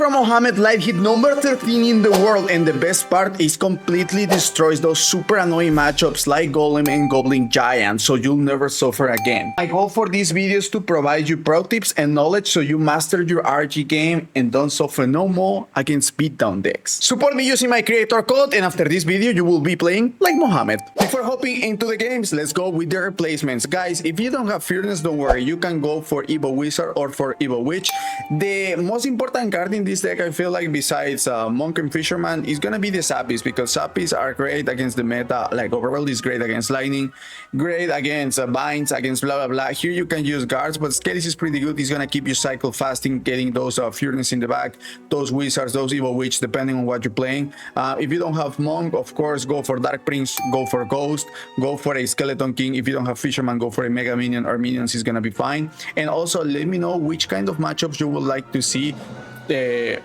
Hero Mohamed Light hit number 13 in the world, and the best part is completely destroys those super annoying matchups like Golem and Goblin Giant, so you'll never suffer again. My goal for these videos to provide you pro tips and knowledge so you master your RG game and don't suffer no more against beatdown decks. Support me using my creator code, and after this video you will be playing like Mohamed. Before hopping into the games, let's go with the replacements. Guys, if you don't have Fearless, don't worry, you can go for Evo Wizard or for Evo Witch. The most important card in this deck, I feel like, besides Monk and Fisherman, is gonna be the Sappies, because Sappies are great against the meta. Like Overworld is great against Lightning, great against Binds, against blah blah blah. Here you can use guards, but Skellies is pretty good. He's gonna keep you cycle fasting, getting those Fearless in the back, those Wizards, those Evo Witch, depending on what you're playing. If you don't have Monk, of course, go for Dark Prince, go for Ghost, go for a Skeleton King. If you don't have Fisherman, go for a Mega Minion or Minions, is gonna be fine. And also let me know which kind of matchups you would like to see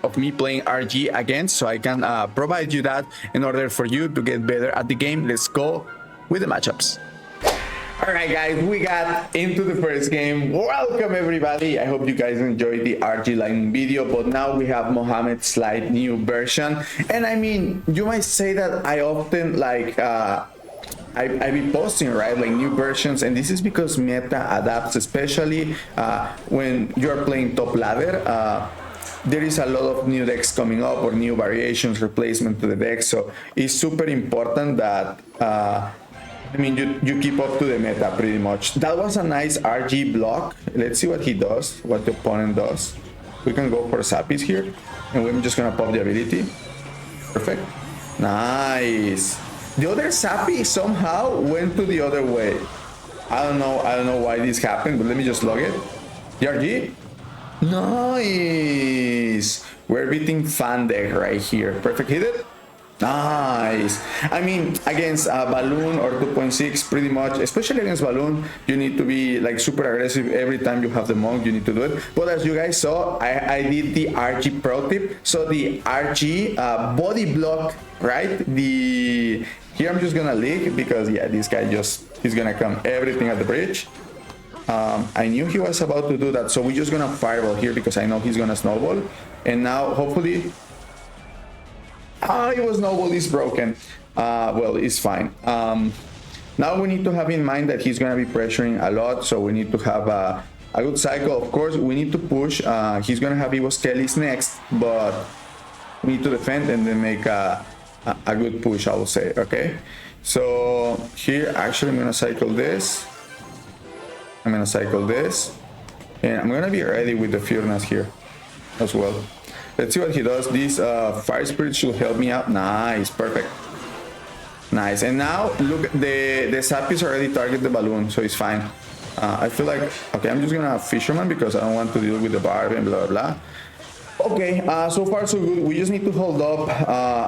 of me playing RG against, so I can provide you that in order for you to get better at the game. Let's go with the matchups. Alright guys, we got into the first game. Welcome everybody. I hope you guys enjoyed the RG Lightning video, but now we have Mohamed Light new version. And I mean, you might say that I often like I be posting, right, like new versions, and this is because meta adapts, especially when you're playing top ladder. There is a lot of new decks coming up, or new variations, replacement to the deck, so it's super important that I mean, you keep up to the meta pretty much. That was a nice RG block. Let's see what he does, what the opponent does. We can go for Sappies here, and we're just gonna pop the ability. Perfect. Nice. The other Sappy somehow went to the other way. I don't know why this happened, but let me just log it. DRG. Nice. We're beating Fan deck right here. Perfect, hit it. Nice. I mean, against Balloon or 2.6, pretty much, especially against Balloon, you need to be like super aggressive every time you have the Monk. You need to do it. But as you guys saw, I did the RG pro tip. So the RG body block, right? Here I'm just gonna leak, because yeah, this guy he's gonna come everything at the bridge. I knew he was about to do that, so we're just gonna fireball here because I know he's gonna snowball. And now hopefully it was snowball is broken. Well, it's fine. Now we need to have in mind that he's gonna be pressuring a lot, so we need to have a good cycle. Of course, we need to push. He's gonna have Evo Skellies next, but we need to defend and then make a good push, I will say. Okay, so here actually I'm gonna cycle this. I'm gonna cycle this, and I'm gonna be ready with the Furnace here as well. Let's see what he does. This Fire Spirit should help me out. Nice, perfect. Nice. And now look, the Sappies already target the Balloon, so it's fine. I feel like, okay, I'm just gonna have Fisherman because I don't want to deal with the Barb and blah blah. Okay, so far so good. We just need to hold up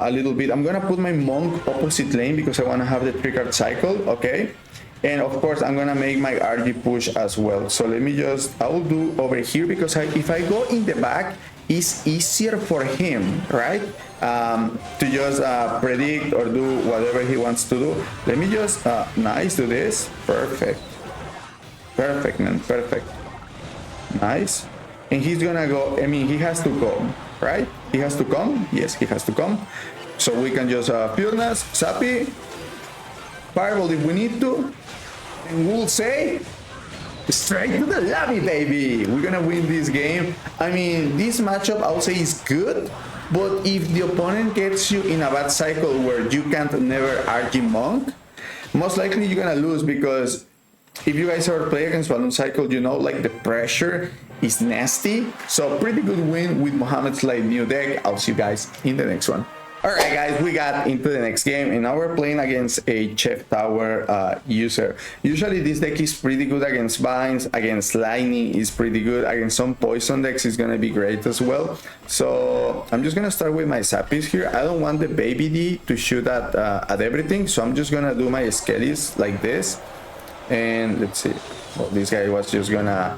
a little bit. I'm gonna put my Monk opposite lane because I want to have the 3-card cycle. Okay, and of course I'm gonna make my RG push as well. So let me just, I will do over here, because if I go in the back, it's easier for him, right, to just predict or do whatever he wants to do. Let me just nice, do this. Perfect, perfect, man, perfect. Nice. And he's gonna go, I mean, he has to come, right? He has to come. Yes, he has to come. So we can just Furnace, Sappy, Fireball if we need to, and we'll say straight to the lobby, baby. We're gonna win this game. I mean, this matchup I would say is good, but if the opponent gets you in a bad cycle where you can't never RG Monk, most likely you're gonna lose, because if you guys ever play against Balloon Cycle, you know, like the pressure is nasty. So pretty good win with Mohamed Light new deck. I'll see you guys in the next one. Alright guys, we got into the next game, and now we're playing against a Chef Tower user. Usually this deck is pretty good against Binds, against Lightning is pretty good, against some Poison decks is gonna be great as well. So I'm just gonna start with my Sappies here. I don't want the Baby D to shoot at everything, so I'm just gonna do my Skellies like this. And let's see, well, this guy was just gonna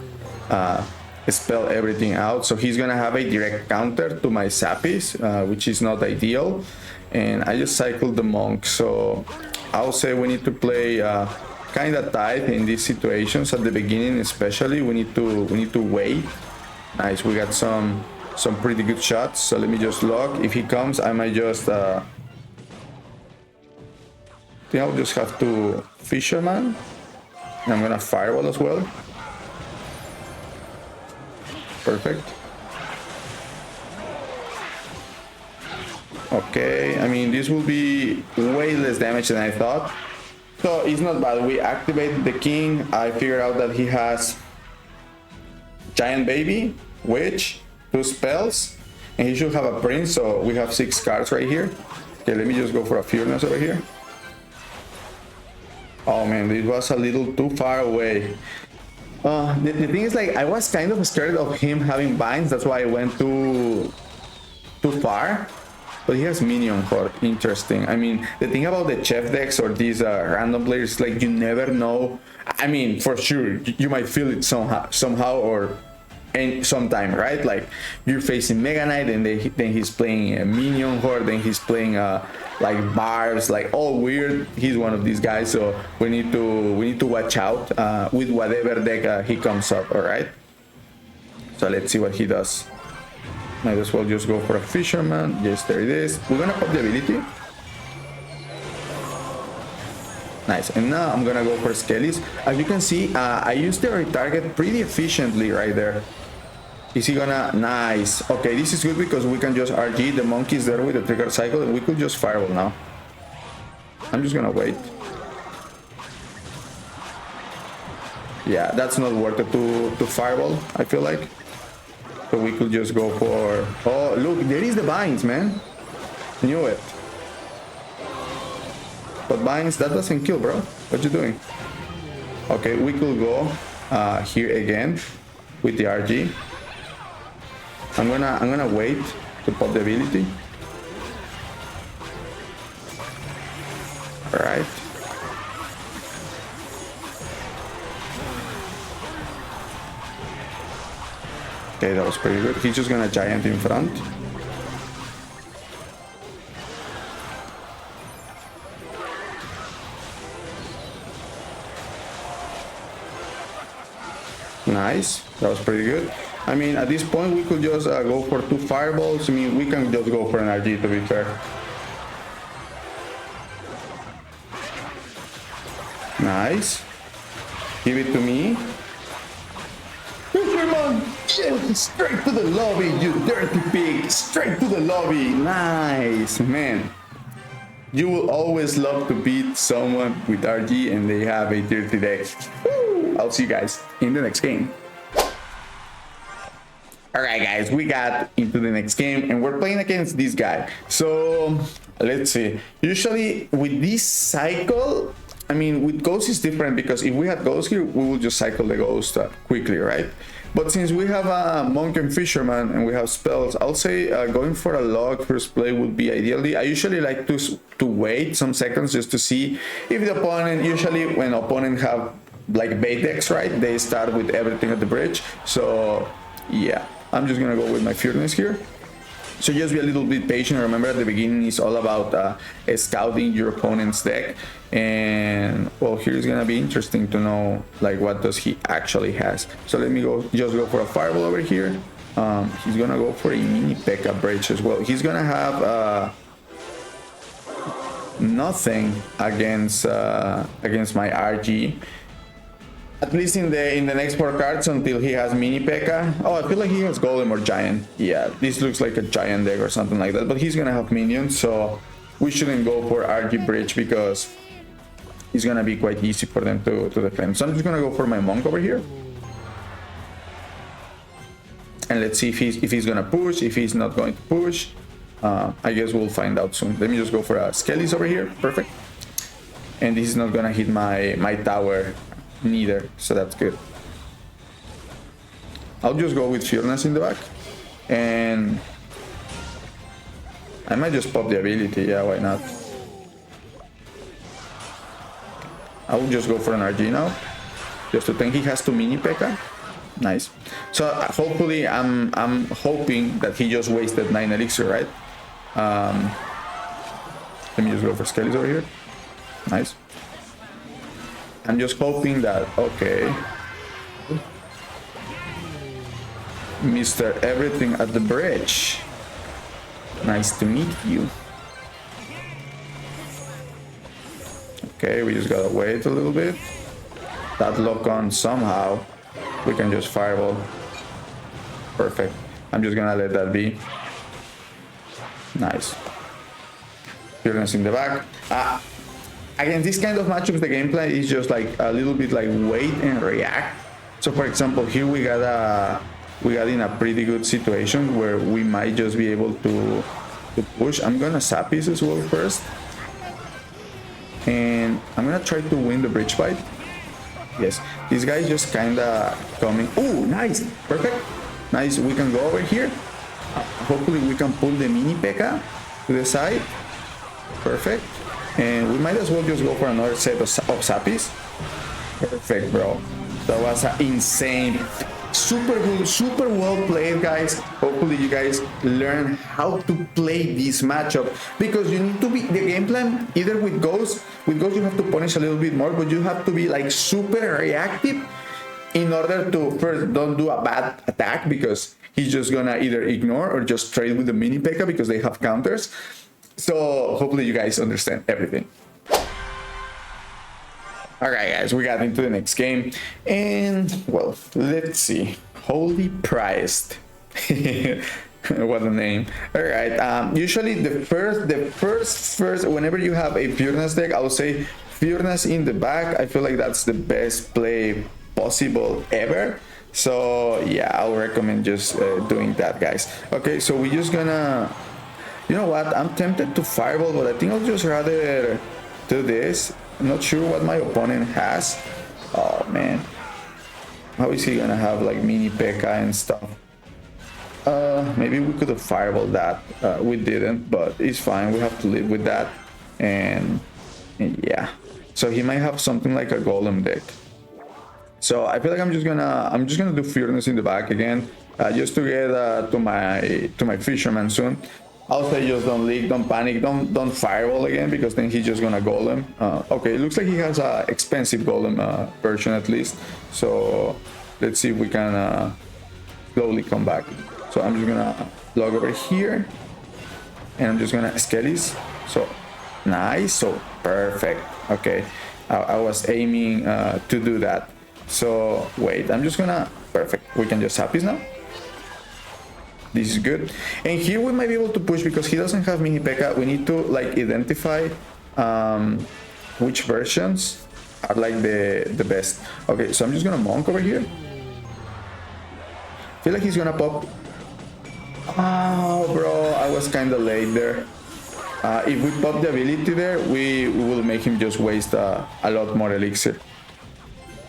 spell everything out, so he's gonna have a direct counter to my Sappies, which is not ideal. And I just cycled the Monk, so I'll say we need to play kind of tight in these situations at the beginning. Especially we need to wait. Nice, we got some some pretty good shots. So let me just lock. If he comes, I might just I think I'll just have to Fisherman. And I'm gonna Fireball as well. Perfect. Okay, I mean, this will be way less damage than I thought. So it's not bad. We activated the king. I figured out that he has Giant Baby, Witch, 2 spells, and he should have a Prince. So we have 6 cards right here. Okay, let me just go for a Furnace over here. Oh man, this was a little too far away. The thing is, like, I was kind of scared of him having binds. That's why I went too far. But he has minion horde. Interesting. I mean, the thing about the chef decks or these random players, like, you never know. I mean, for sure, you might feel it somehow or sometime, right? Like, you're facing Mega Knight, and then he's playing a minion horde, then he's playing like barbs, like all weird. He's one of these guys, so we need to watch out with whatever deck he comes up. All right. So let's see what he does. Might as well just go for a Fisherman. Yes, there it is. We're gonna pop the ability. Nice. And now I'm gonna go for Skellies. As you can see, I used the retarget pretty efficiently right there. Is he gonna... Nice. Okay, this is good because we can just RG. The monkey's there with the trigger cycle, and we could just Fireball now. I'm just gonna wait. Yeah, that's not worth it to Fireball, I feel like. So we could just go for... Oh, look, there is the binds, man. Knew it. But binds, that doesn't kill, bro. What you doing? Okay, we could go here again with the RG. I'm gonna wait to pop the ability. All right. Okay, that was pretty good. He's just gonna Giant in front. Nice. That was pretty good. I mean, at this point, we could just go for 2 Fireballs. I mean, we can just go for an RG, to be fair. Nice. Give it to me. Fisherman! Straight to the lobby, you dirty pig! Straight to the lobby! Nice, man. You will always love to beat someone with RG and they have a dirty deck. Woo! I'll see you guys in the next game. Alright guys, we got into the next game and we're playing against this guy. So, let's see. Usually with this cycle, I mean, with Ghost is different because if we had Ghost here, we will just cycle the Ghost quickly, right? But since we have a Monk and Fisherman and we have spells, I'll say going for a log first play would be ideally. I usually like to wait some seconds just to see if the opponent, usually when opponent have like bait decks, right? They start with everything at the bridge. So yeah, I'm just gonna go with my Furnace here. So just be a little bit patient. Remember, at the beginning is all about scouting your opponent's deck. And well, here's gonna be interesting to know like what does he actually has. So let me just go for a Fireball over here. He's gonna go for a mini P.E.K.K.A bridge as well. He's gonna have nothing against my RG. At least in the next 4 cards until he has mini P.E.K.K.A. Oh, I feel like he has Golem or Giant. Yeah, this looks like a Giant deck or something like that. But he's gonna have minions, so we shouldn't go for RG Bridge because it's gonna be quite easy for them to defend. So I'm just gonna go for my Monk over here. And let's see if he's gonna push, if he's not going to push. I guess we'll find out soon. Let me just go for a Skellies over here. Perfect. And this is not gonna hit my tower neither, so that's good. I'll just go with Furnace in the back, and I might just pop the ability. Yeah, why not? I will just go for an RG now, just to think he has to mini P.E.K.K.A. Nice. So hopefully, I'm hoping that he just wasted 9 elixir, right? Let me just go for Skellies over here. Nice. I'm just hoping that, okay. Mr. Everything at the bridge. Nice to meet you. Okay, we just gotta wait a little bit. That lock on somehow. We can just fireball. Perfect. I'm just gonna let that be. Nice. Pureness in the back. Again, this kind of matchups, the gameplay is just like a little bit like wait and react. So for example, here we got in a pretty good situation where we might just be able to push. I'm gonna sap this as well first. And I'm gonna try to win the bridge fight. Yes, this guy is just kinda coming. Oh, nice, perfect. Nice, we can go over here. Hopefully we can pull the mini P.E.K.K.A to the side. Perfect. And we might as well just go for another set of sappies. Perfect, bro. That was insane. Super good, super well played, guys. Hopefully you guys learn how to play this matchup, because you need to be the game plan either with ghosts you have to punish a little bit more, but you have to be like super reactive in order to first don't do a bad attack, because he's just gonna either ignore or just trade with the mini P.E.K.K.A because they have counters. So hopefully you guys understand everything. Alright guys, we got into the next game, and well, let's see. Holy Priced. What a name. Alright, usually the first whenever you have a Pureness deck, I would say Pureness in the back. I feel like that's the best play possible ever. So yeah, I'll recommend just doing that, guys. Okay, so we're just gonna, you know what, I'm tempted to fireball, but I think I'll just rather do this. I'm not sure what my opponent has. Oh man, how is he gonna have like mini P.E.K.K.A and stuff? Maybe we could have fireballed that. We didn't, but it's fine. We have to live with that. And yeah, so he might have something like a Golem deck. So I feel like I'm just gonna do Pureness in the back again, just to get to my Fisherman soon. I'll say just don't leak, don't panic, don't fireball again, because then he's just gonna Golem. Okay, it looks like he has a expensive Golem version at least. So let's see if we can slowly come back. So I'm just gonna log over here, and I'm just gonna Skellies. So nice, so perfect. Okay, I was aiming to do that. So wait, I'm just gonna, perfect. We can just Sappies now. This is good, and here we might be able to push because he doesn't have mini P.E.K.K.A. We need to like identify which versions are like the best. Okay, so I'm just gonna Monk over here. Feel like he's gonna pop. Oh bro, I was kind of late there. If we pop the ability there, we will make him just waste a lot more elixir.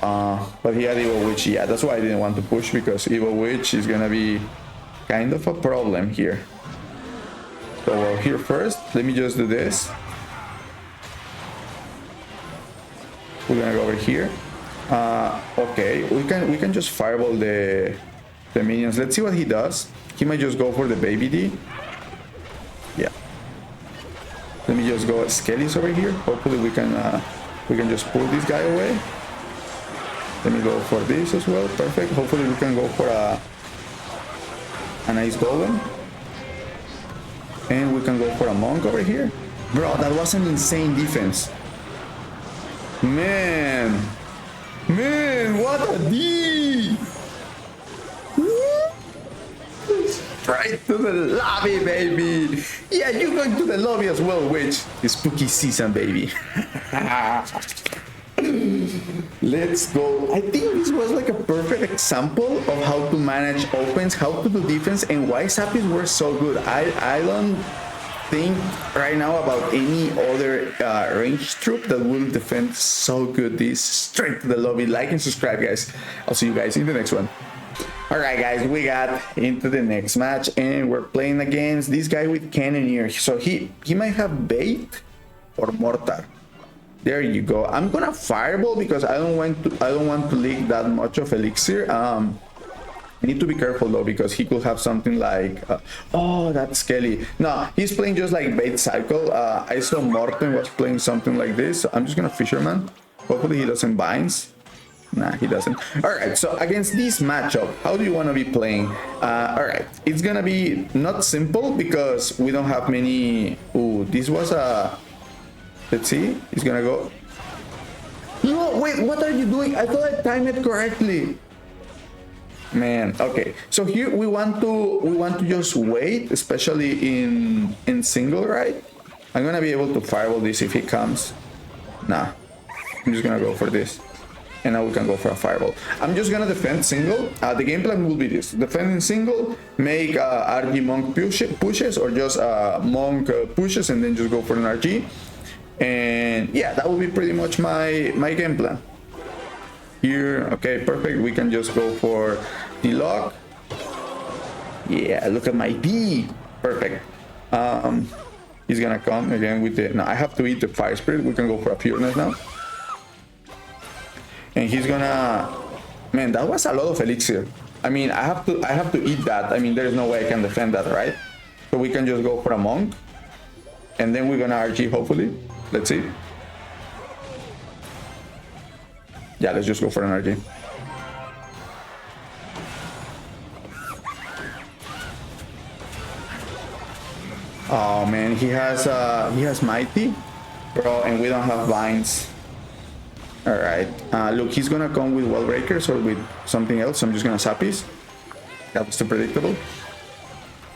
But he had Evil Witch. Yeah, that's why I didn't want to push, because Evil Witch is gonna be kind of a problem here. So here first, let me just do this. We're gonna go over here. Okay, we can just fireball the minions. Let's see what he does. He might just go for the baby D. Yeah. Let me just go Skellies over here. Hopefully we can just pull this guy away. Let me go for this as well. Perfect. Hopefully we can go for a nice Golem. And we can go for a Monk over here. Bro, that was an insane defense. Man, what a D! Right to the lobby, baby. Yeah, you're going to the lobby as well, which is spooky season, baby. Let's go. I think this was like a perfect example of how to manage offense, how to do defense, and why Sappies were so good. I don't think right now about any other ranged troop that will defend so good. This straight to the lobby. Like and subscribe, guys. I'll see you guys in the next one. Alright guys, we got into the next match, and we're playing against this guy with Cannoneer. So he might have bait or mortar. There you go. I'm gonna fireball because I don't want to leak that much of elixir. I need to be careful though, because he could have something like oh, that's Skelly. No, he's playing just like bait cycle. I saw Morten was playing something like this, so I'm just gonna Fisherman. Hopefully he doesn't binds. Nah, he doesn't. All right, so against this matchup, how do you want to be playing? All right, it's gonna be not simple because we don't have many. Ooh, this was a. Let's see. He's gonna go. No, wait. What are you doing? I thought I timed it correctly. Man, okay. So here we want to just wait, especially in single, right? I'm gonna be able to fireball this if he comes. Nah, I'm just gonna go for this. And now we can go for a fireball. I'm just gonna defend single. The game plan will be this: defending single, make RG monk pushes, or just monk pushes, and then just go for an RG. And yeah, that will be pretty much my game plan. Here, okay, perfect. We can just go for the lock. Yeah, look at my D. Perfect. He's gonna come again with the. No, I have to eat the fire spirit. We can go for a pureness now. And he's gonna, man, that was a lot of elixir. I mean, I have to eat that. I mean, there is no way I can defend that, right? So we can just go for a monk, and then we're gonna RG hopefully. Let's see. Yeah, let's just go for an RG. Oh man, he has mighty, bro, and we don't have vines. All right, look, he's gonna come with wall breakers or with something else. I'm just gonna sap his. That was too predictable.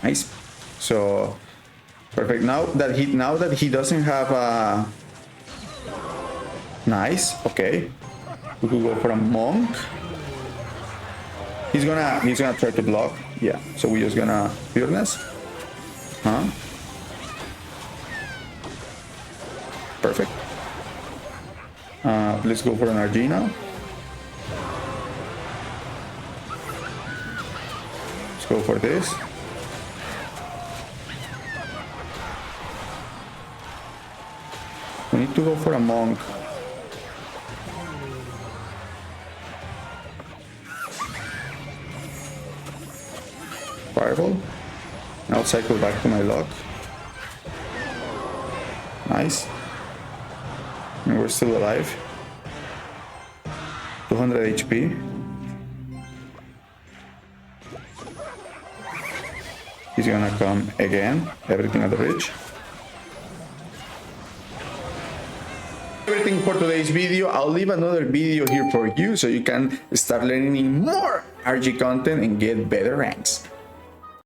Nice. So perfect. Now that he doesn't have nice. Okay, we could go for a monk. He's gonna try to block. Yeah. So we're just gonna pureness. Huh? Perfect. Let's go for an RG now. Let's go for this. We need to go for a monk. Fireball. Now cycle back to my lock. Nice. And we're still alive. 200 HP. He's gonna come again. Everything at the bridge. Everything for today's video. I'll leave another video here for you so you can start learning more RG content and get better ranks.